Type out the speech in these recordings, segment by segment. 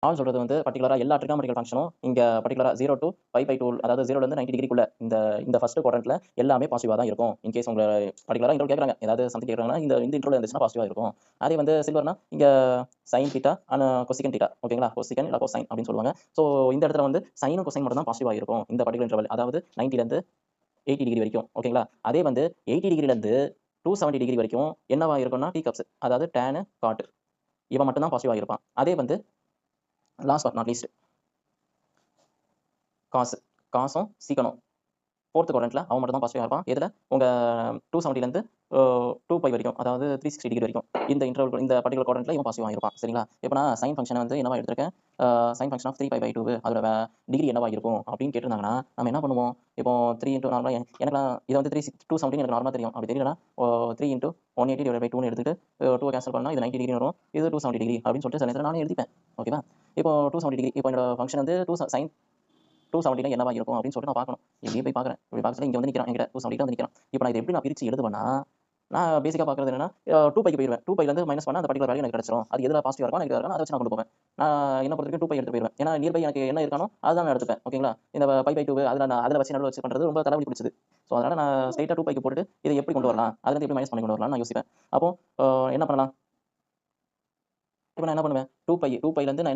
All சொல்றது வந்து பர்ட்டிகுலரா எல்லா ட்ரிகாமெட்ரிக்கல் ஃபங்ஷனும் இங்க பர்ட்டிகுலரா 0 டூ π/2 அதாவது 0ல இருந்து 90 டிகிரிக்குள்ள இந்த இந்த ஃபர்ஸ்ட் குவாட்ரண்ட்ல எல்லாமே பாசிட்டிவா தான் இருக்கும். இன் கேஸ் உங்க பர்ட்டிகுலரா இன்ட்ரோ கேக்குறாங்க. ஏதாவது சம்திங் கேக்குறாங்கன்னா இந்த இன்ட்ரோல இருந்துச்சுன்னா பாசிட்டிவா இருக்கும். அதே வந்து சில்வர்னா இங்க sin θ அண்ட் cosecant θ ஓகேங்களா? cosecant இல்ல cosine அப்படின்னு சொல்லுவாங்க. சோ இந்த இடத்துல வந்து சைனும் கொசைன் மட்டும் தான் பாசிட்டிவா இருக்கும். இந்த பர்ட்டிகுலர் இன்டர்வல் அதாவது 90ல இருந்து 80 டிகிரி வரைக்கும் ஓகேங்களா? அதே வந்து 80 டிகிரில இருந்து 270 டிகிரி வரைக்கும் என்னவா இருக்கும்னா டீ கப்ஸ் அதாவது tan cot இவன் மட்டும் தான் பாசிட்டிவா இருப்பான். அதே வந்து லாஸ்ட் பட் நாட் லீஸ்ட் காசும் சீக்கணும் ஃபோர்த் குவாட்ரண்ட்ல அவன் மட்டும் தான் பாசிட்டிவா இருப்பான். எதுல உங்க 270ல இருந்து 2π வரைக்கும் அதாவது 360 டிகிரி வரைக்கும் இந்த இன்டர்வல் இந்த பர்ட்டிகுலர் குவாட்ரண்ட்ல இவன் பாசிட்டிவா இருப்பான். சரிங்களா? இப்போ நான் சைன் ஃபங்க்ஷனை வந்து என்னவா எடுத்திருக்கேன், சைன் ஃபங்க்ஷன் ஆஃப் 3π/2 அதோட டிகிரி என்னவா இருக்கும் அப்படின்னு கேட்டிருந்தாங்கன்னா நம்ம என்ன பண்ணுவோம்? இப்போ 3 இன்டூ நார்மலாக எனக்குலாம் இதை வந்து 270 எனக்கு நார்மலாக தெரியும். அப்படி தெரியலனா 3 இன்டூ 180/2 எடுத்துட்டு 2 கேன்சல் பண்ணா இது 90 டிகிரி வரும், இது 270 டிகிரி அப்படின்னு சொல்லிட்டு சில நேரத்தில் நானே எழுதிப்பேன். ஓகேவா? இப்போ 270 டிகிரி இப்போ என்னோட ஃபங்க்ஷன் வந்து சைன் 270 என்னவா இருக்கும் அப்படின்னு சொல்லிட்டு நான் பார்க்கணும். இப்படியே போய் பார்க்குறேன். இப்படி பார்க்கல இங்கே வந்து நிற்கிறான், என்கிட்ட 270 வந்து நிற்கிறான். இப்போ நான் இதை எப்படி நான் பிரித்து எழுதுவேன்னா, நான் பேசிக்காக பார்க்குறது என்னன்னா 2πக்கு போயிடுவேன். 2πலேருந்து மைனஸ் பண்ணால் அந்த பர்ட்டிகுலர் வேல்யூ எனக்கு கிடச்சிரும். அது எதில் பாசிட்டிவாக இருக்கும் நெகட்டிவாக இருக்கும் அதை வச்சு நான் கொண்டு போவேன். நான் என்ன பொறுத்த வரைக்கும் 2π எடுத்து போயிடுவேன். ஏன்னா நியர்பை எனக்கு என்ன இருக்கானோ அதுதான் நான் எடுத்துப்பேன். ஓகேங்களா? இந்த π/2 அதில் வச்சு நடுவில் வச்சு பண்ணுறது ரொம்ப தலைவலி பிடிச்சது. ஸோ அதனால் நான் ஸ்ட்ரைட்டாக 2πக்கு போட்டுட்டு இதை எப்படி கொண்டு வரலாம், அதுலேருந்து எப்படி மைனஸ் பண்ணி கொண்டு வரலாம்னு நான் யோசிப்பேன். அப்போ என்ன பண்ணலாம்? இப்போ நான் என்ன பண்ணுவேன், 2πலேருந்து நான்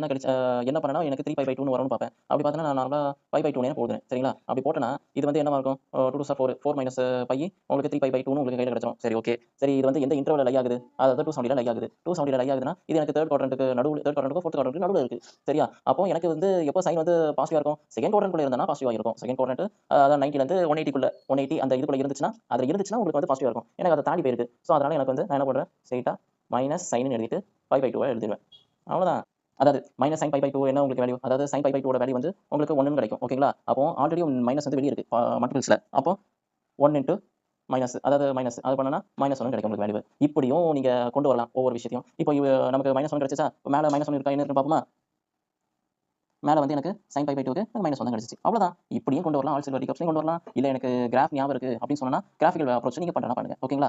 என்ன பண்ணேன்னா எனக்கு 3π/2ன்னு வரும்னு பார்ப்பேன். அப்படி பார்த்தேன்னா நான் நார்மலாக π/2னே போடுவேன். சரிங்களா? அப்படி போட்டேன்னா இது வந்து என்னவா இருக்கும், 2 2 4 4 மைனஸ் π உங்களுக்கு 3π/2ன்னு உங்களுக்கு கையில் கிடச்சிரும். சரி ஓகே. சரி இது வந்து எந்த இன்டர்வல் லை ஆகுது, அதாவது 270ல லை ஆகுது. 270ல லை ஆகுதுன்னா இது எனக்கு தேர்ட் குவாட்ரண்ட்டுக்கு நடுவில், தேர்ட் குவாட்ரண்ட்டுக்கும் ஃபோர்த் குவாட்ரண்ட்டுக்கு நடுவில் இருக்கு. சரியா? அப்போ எனக்கு வந்து எப்போ சைன் வந்து பாசிட்டிவா இருக்கும், செகண்ட் குவாட்ரண்ட்குள்ள இருந்தா பாசிட்டிவா இருக்கும். செகண்ட் குவாட்ரண்ட் அதாவது 90லேருந்து 180க்குள்ள 180 அந்த இதுக்குள்ள இருந்துச்சுன்னா உங்களுக்கு வந்து பாசிட்டிவா இருக்கும். எனக்கு அதை தாண்டி போயிருக்கு. ஸோ அதனால எனக்கு வந்து நான் என்ன பண்ணுறேன், ஸ்ட்ரைட்டா மைனஸ் சைன் எழுதிட்டு π/2 எழுதிடுவேன். அவ்வளோதான். அதாவது மைனஸ் sin π/2 என்ன உங்களுக்கு வேல்யூ, அதாவது sin π/2 வேல்யூ வந்து உங்களுக்கு 1ன்னு கிடைக்கும். ஓகேங்களா? அப்போ ஆல்ரெடி மைனஸ் வந்து வெளியே இருக்கு மல்டிபிள்ஸ்ல. அப்போ 1 இன்ட்டு மைனஸ் அதாவது மைனஸ் அது பண்ணனா -1 கிடைக்கும் உங்களுக்கு வேல்யூ. இப்படியும் நீங்க கொண்டு வரலாம் ஒவ்வொரு விஷயத்தையும். இப்போ நமக்கு -1 கிடைச்சிச்சா, மேலே -1 இருக்கா என்ன இருக்குன்னு பார்ப்போமா? மேலே வந்து எனக்கு sin π/2க்கு -1 தான் கிடைச்சிச்சு. அவ்வளோதான். இப்படியும் கொண்டு வரலாம். ஆல் சில்வர் டீ கப்ஸ்லையும் கொண்டு வரலாம். இல்லை எனக்கு கிராஃப் ஞாபகம் இருக்கு அப்படின்னு சொன்னா கிராஃபிக்கல் அப்ரோச் நீங்க பண்ணுங்க. ஓகேங்களா?